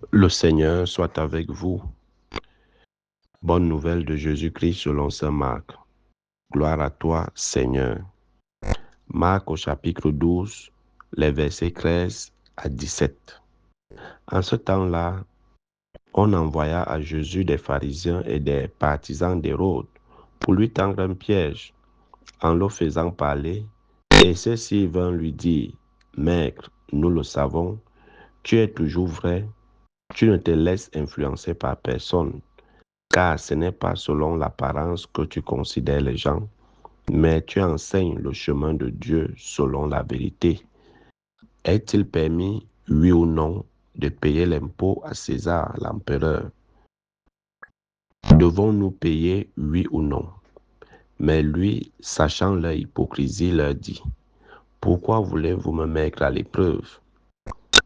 Le Seigneur soit avec vous. Bonne nouvelle de Jésus-Christ selon saint Marc. Gloire à toi, Seigneur. Marc au chapitre 12, les versets 13 à 17. En ce temps-là, on envoya à Jésus des pharisiens et des partisans d'Hérode pour lui tendre un piège en le faisant parler. Et ceux-ci vinrent lui dire, « Maître, nous le savons, tu es toujours vrai, tu ne te laisses influencer par personne, car ce n'est pas selon l'apparence que tu considères les gens, mais tu enseignes le chemin de Dieu selon la vérité. Est-il permis, oui ou non, de payer l'impôt à César, l'empereur? Devons-nous payer, oui ou non? » Mais lui, sachant leur hypocrisie, leur dit, « Pourquoi voulez-vous me mettre à l'épreuve?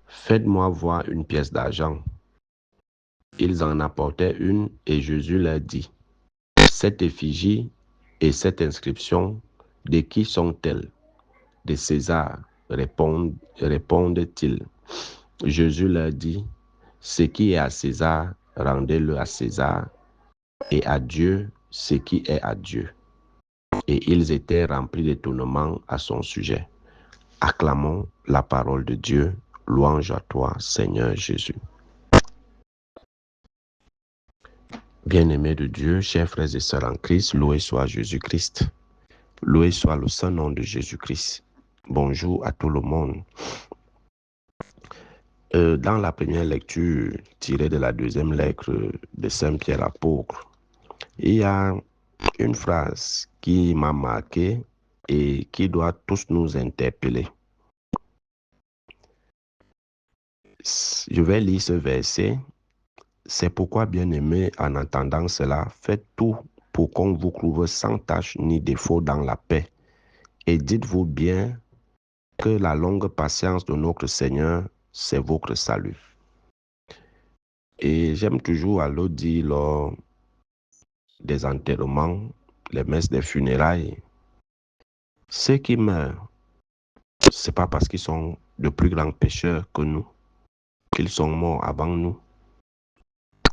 Faites-moi voir une pièce d'argent. » Ils en apportaient une, et Jésus leur dit, « Cette effigie et cette inscription, de qui sont-elles? » De César, répondent-ils. Jésus leur dit, « Ce qui est à César, rendez-le à César, et à Dieu ce qui est à Dieu. » Et ils étaient remplis d'étonnement à son sujet. Acclamons la parole de Dieu. Louange à toi, Seigneur Jésus. Bien-aimés de Dieu, chers frères et sœurs en Christ, loué soit Jésus-Christ. Loué soit le saint nom de Jésus-Christ. Bonjour à tout le monde. Dans la première lecture tirée de la deuxième lettre de Saint Pierre apôtre, il y a une phrase qui m'a marqué et qui doit tous nous interpeller. Je vais lire ce verset. C'est pourquoi, bien-aimés, en entendant cela, faites tout pour qu'on vous trouve sans tache ni défaut dans la paix. Et dites-vous bien que la longue patience de notre Seigneur, c'est votre salut. Et j'aime toujours à le dire lors des enterrements, les messes des funérailles. Ceux qui meurent, c'est pas parce qu'ils sont de plus grands pécheurs que nous, qu'ils sont morts avant nous.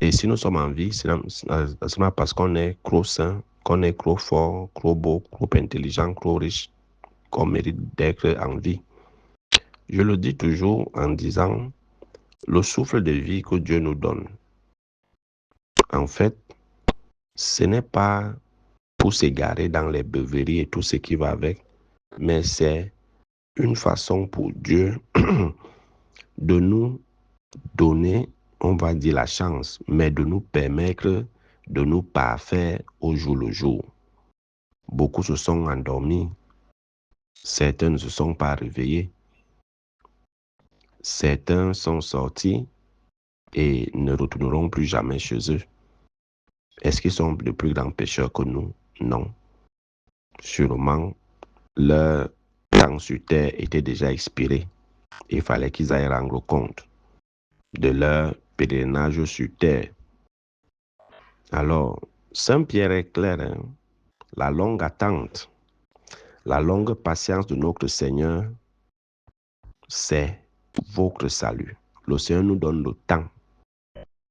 Et si nous sommes en vie, c'est pas parce qu'on est trop saint, qu'on est trop fort, trop beau, trop intelligent, trop riche, qu'on mérite d'être en vie. Je le dis toujours en disant, le souffle de vie que Dieu nous donne, en fait, ce n'est pas pour s'égarer dans les beuveries et tout ce qui va avec, mais c'est une façon pour Dieu de nous donner, on va dire la chance, mais de nous permettre de nous parfaire au jour le jour. Beaucoup se sont endormis, certains ne se sont pas réveillés, certains sont sortis et ne retourneront plus jamais chez eux. Est-ce qu'ils sont de plus grands pécheurs que nous? Non. Sûrement, leur temps sur terre était déjà expiré. Il fallait qu'ils aillent rendre compte de leur pèlerinage sur terre. Alors, Saint Pierre est clair, hein? La longue attente, la longue patience de notre Seigneur, c'est votre salut. Le Seigneur nous donne le temps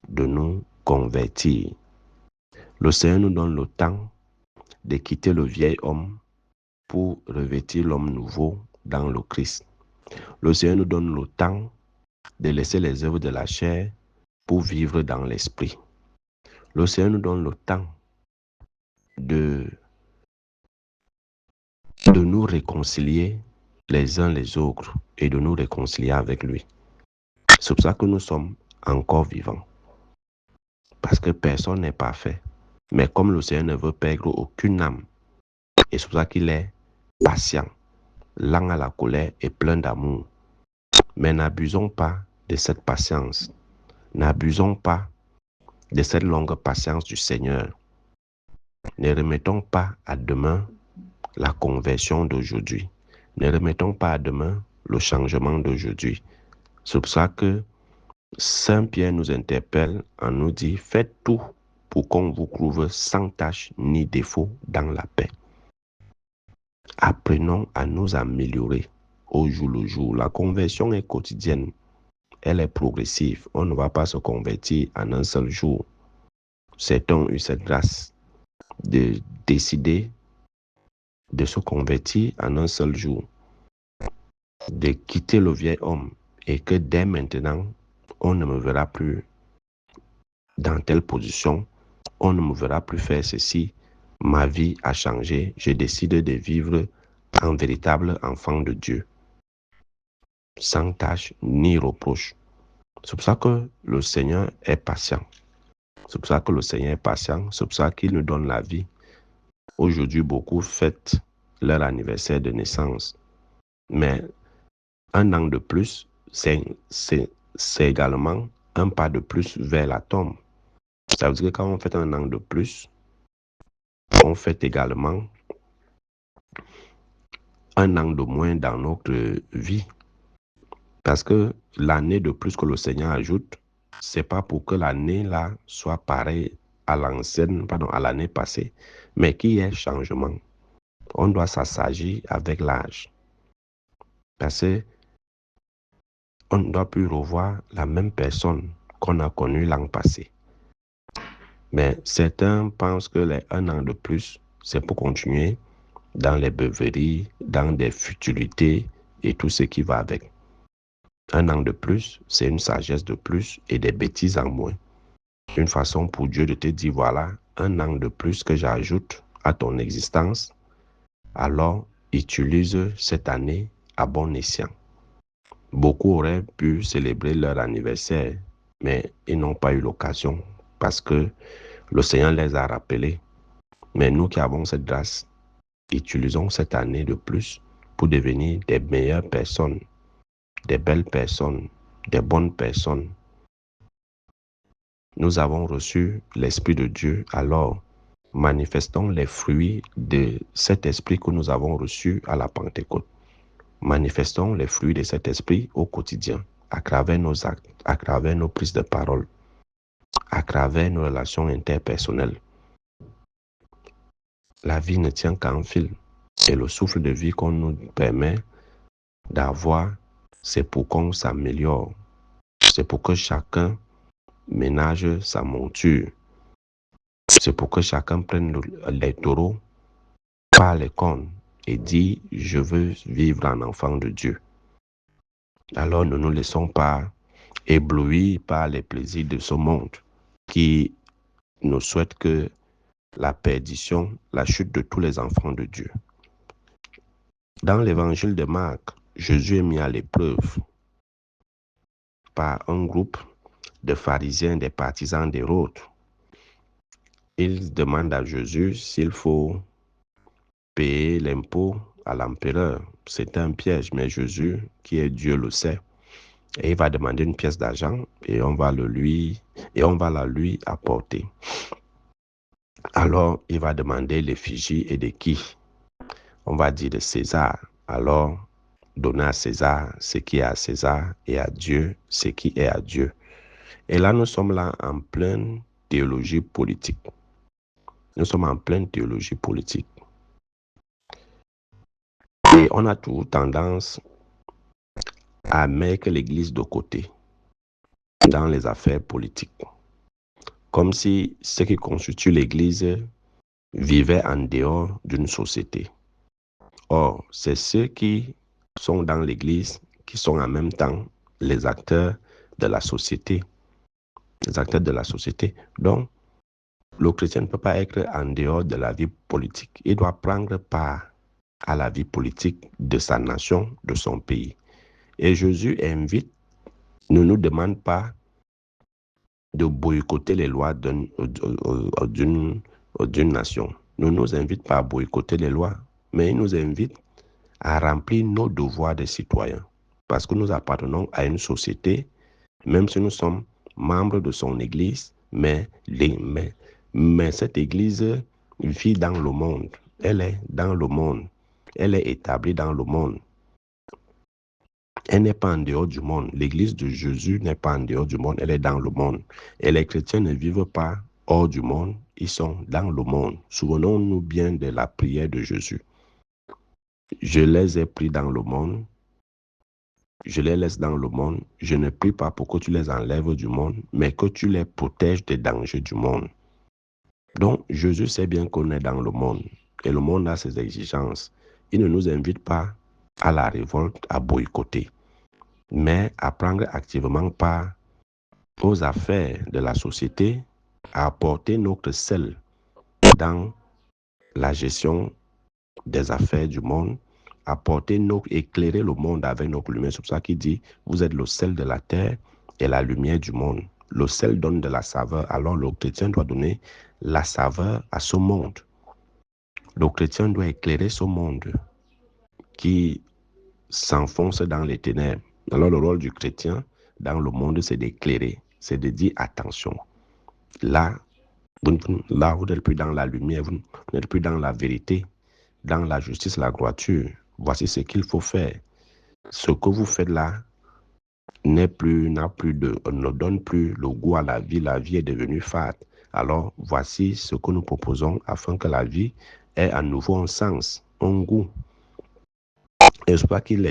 de nous convertir. Le Seigneur nous donne le temps de quitter le vieil homme pour revêtir l'homme nouveau dans le Christ. Le Seigneur nous donne le temps de laisser les œuvres de la chair pour vivre dans l'esprit. Le Seigneur nous donne le temps de nous réconcilier les uns les autres et de nous réconcilier avec lui. C'est pour ça que nous sommes encore vivants. Parce que personne n'est parfait. Mais comme le Seigneur ne veut perdre aucune âme, et c'est pour ça qu'il est patient, lent à la colère et plein d'amour. Mais n'abusons pas de cette patience. N'abusons pas de cette longue patience du Seigneur. Ne remettons pas à demain la conversion d'aujourd'hui. Ne remettons pas à demain le changement d'aujourd'hui. C'est pour ça que Saint Pierre nous interpelle en nous dit, faites tout pour qu'on vous trouve sans tache ni défaut dans la paix. Apprenons à nous améliorer au jour le jour. La conversion est quotidienne. elle est progressive. On ne va pas se convertir en un seul jour. Certains ont eu cette grâce de décider de se convertir en un seul jour, de quitter le vieil homme et que dès maintenant, on ne me verra plus dans telle position, on ne me verra plus faire ceci. Ma vie a changé. Je décide de vivre en véritable enfant de Dieu, sans tâche ni reproche. C'est pour ça que le Seigneur est patient. C'est pour ça que le Seigneur est patient. C'est pour ça qu'il nous donne la vie. Aujourd'hui, beaucoup fêtent leur anniversaire de naissance. Mais un an de plus, c'est également un pas de plus vers la tombe. Ça veut dire que quand on fait un an de plus, on fait également un an de moins dans notre vie. Parce que l'année de plus que le Seigneur ajoute, c'est pas pour que l'année là soit pareille à l'ancienne, pardon, à l'année passée, mais qu'il y ait changement. On doit s'assagir avec l'âge. Parce que on ne doit plus revoir la même personne qu'on a connue l'an passé. Mais certains pensent que les un an de plus, c'est pour continuer dans les beuveries, dans des futilités et tout ce qui va avec. Un an de plus, c'est une sagesse de plus et des bêtises en moins. Une façon pour Dieu de te dire, voilà, un an de plus que j'ajoute à ton existence, alors utilise cette année à bon escient. Beaucoup auraient pu célébrer leur anniversaire, mais ils n'ont pas eu l'occasion parce que le Seigneur les a rappelés. Mais nous qui avons cette grâce, utilisons cette année de plus pour devenir des meilleures personnes, des belles personnes, des bonnes personnes. Nous avons reçu l'Esprit de Dieu, alors manifestons les fruits de cet Esprit que nous avons reçu à la Pentecôte. Manifestons les fruits de cet Esprit au quotidien, à travers nos actes, à travers nos prises de parole, à travers nos relations interpersonnelles. La vie ne tient qu'à un fil. Et le souffle de vie qu'on nous permet d'avoir, c'est pour qu'on s'améliore. C'est pour que chacun ménage sa monture. C'est pour que chacun prenne les taureaux par les cornes et dit, je veux vivre en enfant de Dieu. Alors ne nous laissons pas éblouir par les plaisirs de ce monde qui nous souhaite que la perdition, la chute de tous les enfants de Dieu. Dans l'évangile de Marc, Jésus est mis à l'épreuve par un groupe de pharisiens, des partisans d'Hérode. Ils demandent à Jésus s'il faut payer l'impôt à l'empereur. C'est un piège, mais Jésus, qui est Dieu, le sait. Et il va demander une pièce d'argent et on va la lui apporter. Alors, il va demander l'effigie et de qui? On va dire de César. Alors, donner à César ce qui est à César et à Dieu ce qui est à Dieu. Et là, nous sommes là en pleine théologie politique. Nous sommes en pleine théologie politique. Et on a toujours tendance à mettre l'Église de côté dans les affaires politiques. Comme si ce qui constitue l'Église vivait en dehors d'une société. Or, c'est ceux qui sont dans l'Église qui sont en même temps les acteurs de la société. Les acteurs de la société. Donc, le chrétien ne peut pas être en dehors de la vie politique. Il doit prendre part à la vie politique de sa nation, de son pays. Et Jésus ne nous demande pas de boycotter les lois d'une nation. Ne nous invite pas à boycotter les lois, mais il nous invite à remplir nos devoirs de citoyens. Parce que nous appartenons à une société, même si nous sommes membres de son église, mais cette église vit dans le monde. Elle est dans le monde. Elle est établie dans le monde. Elle n'est pas en dehors du monde. L'église de Jésus n'est pas en dehors du monde. Elle est dans le monde. Et les chrétiens ne vivent pas hors du monde. Ils sont dans le monde. Souvenons-nous bien de la prière de Jésus. Je les ai pris dans le monde, je les laisse dans le monde. Je ne prie pas pour que tu les enlèves du monde, mais que tu les protèges des dangers du monde. Donc, Jésus sait bien qu'on est dans le monde et le monde a ses exigences. Il ne nous invite pas à la révolte, à boycotter, mais à prendre activement part aux affaires de la société, à apporter notre sel dans la gestion des affaires du monde, éclairer le monde avec notre lumière. C'est pour ça qu'il dit, vous êtes le sel de la terre et la lumière du monde. Le sel donne de la saveur, alors le chrétien doit donner la saveur à ce monde. Le chrétien doit éclairer ce monde qui s'enfonce dans les ténèbres. Alors le rôle du chrétien dans le monde, c'est d'éclairer, c'est de dire attention. Là, vous n'êtes plus dans la lumière, vous n'êtes plus dans la vérité, dans la justice, la droiture. Voici ce qu'il faut faire. Ce que vous faites là ne donne plus le goût à la vie est devenue fade. Alors, voici ce que nous proposons afin que la vie ait à nouveau un sens, un goût. Et c'est pas qu'il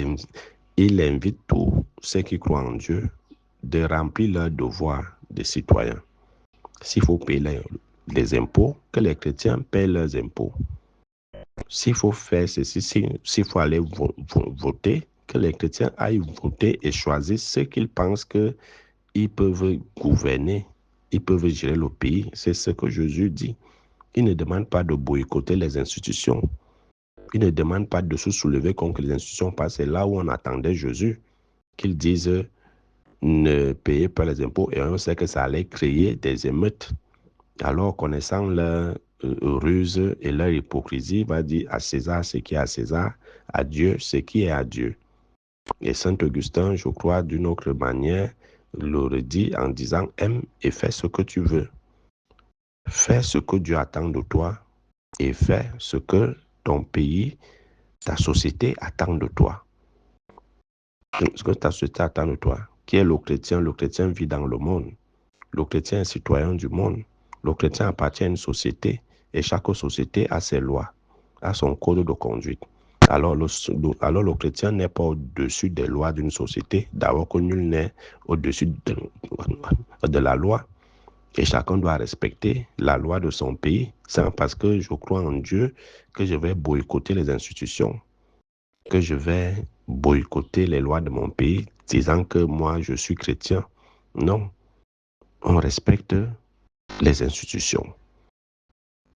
invite tous ceux qui croient en Dieu de remplir leur devoir de citoyens. S'il faut payer les impôts, que les chrétiens paient leurs impôts. S'il faut faire ceci, s'il faut aller voter, que les chrétiens aillent voter et choisir ceux qu'ils pensent qu'ils peuvent gouverner, ils peuvent gérer le pays. C'est ce que Jésus dit. Il ne demande pas de boycotter les institutions. Il ne demande pas de se soulever contre les institutions parce que c'est là où on attendait Jésus, qu'il dise ne payez pas les impôts et on sait que ça allait créer des émeutes. Alors, connaissant leur ruse et leur hypocrisie, va dire à César ce qui est à César, à Dieu ce qui est à Dieu. Et Saint Augustin, je crois, d'une autre manière, le redit en disant « aime et fais ce que tu veux. Fais ce que Dieu attend de toi et fais ce que ton pays, ta société attend de toi. » Ce que ta société attend de toi. Qui est le chrétien? Le chrétien vit dans le monde. Le chrétien est citoyen du monde. Le chrétien appartient à une société et chaque société a ses lois, a son code de conduite. Alors le chrétien n'est pas au-dessus des lois d'une société. D'abord que nul n'est au-dessus de la loi. Et chacun doit respecter la loi de son pays. C'est parce que je crois en Dieu que je vais boycotter les institutions, que je vais boycotter les lois de mon pays, disant que moi je suis chrétien. Non, on respecte les institutions.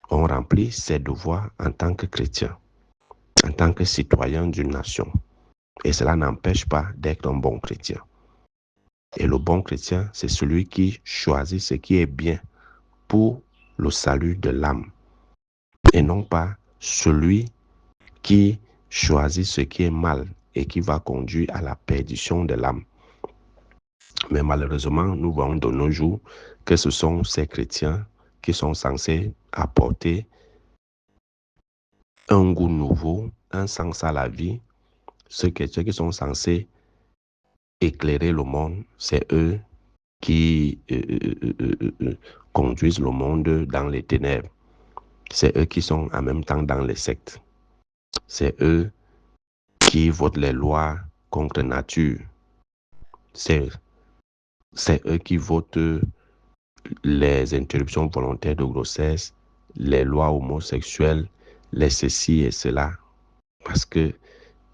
On remplit ses devoirs en tant que chrétien, en tant que citoyen d'une nation. Et cela n'empêche pas d'être un bon chrétien. Et le bon chrétien, c'est celui qui choisit ce qui est bien pour le salut de l'âme. Et non pas celui qui choisit ce qui est mal et qui va conduire à la perdition de l'âme. Mais malheureusement, nous voyons de nos jours que ce sont ces chrétiens qui sont censés apporter un goût nouveau, un sens à la vie. Ceux qui sont censés éclairer le monde, c'est eux qui conduisent le monde dans les ténèbres. C'est eux qui sont en même temps dans les sectes. C'est eux qui votent les lois contre nature. C'est eux qui votent les interruptions volontaires de grossesse, les lois homosexuelles, les ceci et cela. Parce que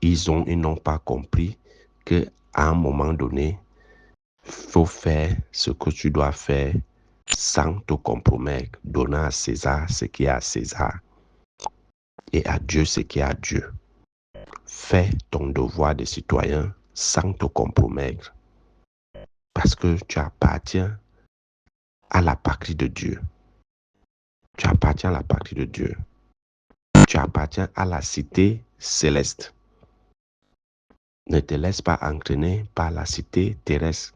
ils n'ont pas compris qu'à un moment donné, il faut faire ce que tu dois faire sans te compromettre, donnant à César ce qui est à César et à Dieu ce qui est à Dieu. Fais ton devoir de citoyen sans te compromettre parce que tu appartiens à la patrie de Dieu. Tu appartiens à la patrie de Dieu. Tu appartiens à la cité céleste. Ne te laisse pas entraîner par la cité terrestre.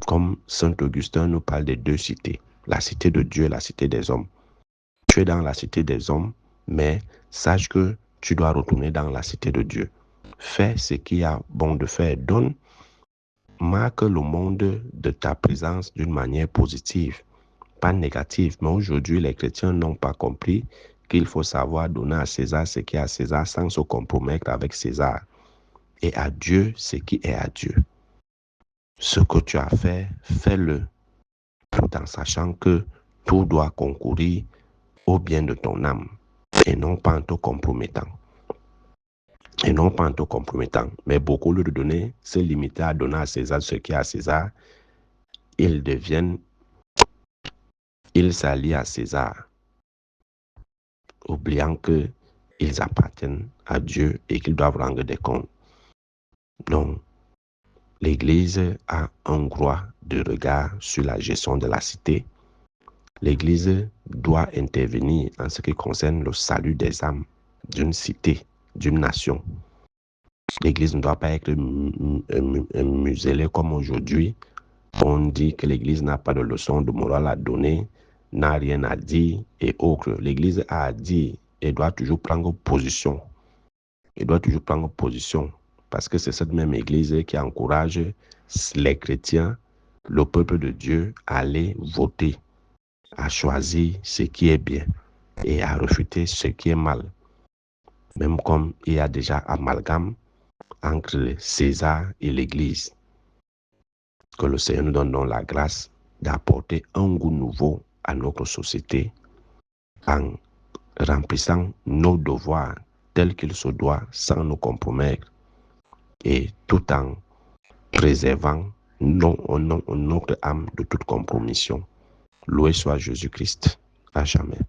Comme Saint Augustin nous parle des deux cités, la cité de Dieu et la cité des hommes. Tu es dans la cité des hommes, mais sache que tu dois retourner dans la cité de Dieu. Fais ce qu'il y a bon de faire. Marque le monde de ta présence d'une manière positive, pas négative. Mais aujourd'hui, les chrétiens n'ont pas compris qu'il faut savoir donner à César ce qui est à César sans se compromettre avec César. et à Dieu ce qui est à Dieu. Ce que tu as fait, fais-le, tout en sachant que tout doit concourir au bien de ton âme et non pas en te compromettant. Et non pas en te compromettant. Mais beaucoup, au lieu de donner, se limiter à donner à César ce qui est à César, ils s'allient à César, oubliant qu'ils appartiennent à Dieu et qu'ils doivent rendre des comptes. Donc, l'Église a un droit de regard sur la gestion de la cité. L'Église doit intervenir en ce qui concerne le salut des âmes d'une cité, d'une nation. L'Église ne doit pas être muselée comme aujourd'hui. On dit que l'Église n'a pas de leçon de morale à donner, n'a rien à dire et autres. L'Église a à dire et doit toujours prendre position. Il doit toujours prendre position parce que c'est cette même Église qui encourage les chrétiens, le peuple de Dieu, à aller voter, à choisir ce qui est bien et à refuter ce qui est mal. Même comme il y a déjà amalgame entre César et l'Église. Que le Seigneur nous donne donc la grâce d'apporter un goût nouveau à notre société en remplissant nos devoirs tels qu'il se doit sans nous compromettre et tout en préservant notre âme de toute compromission. Loué soit Jésus-Christ à jamais.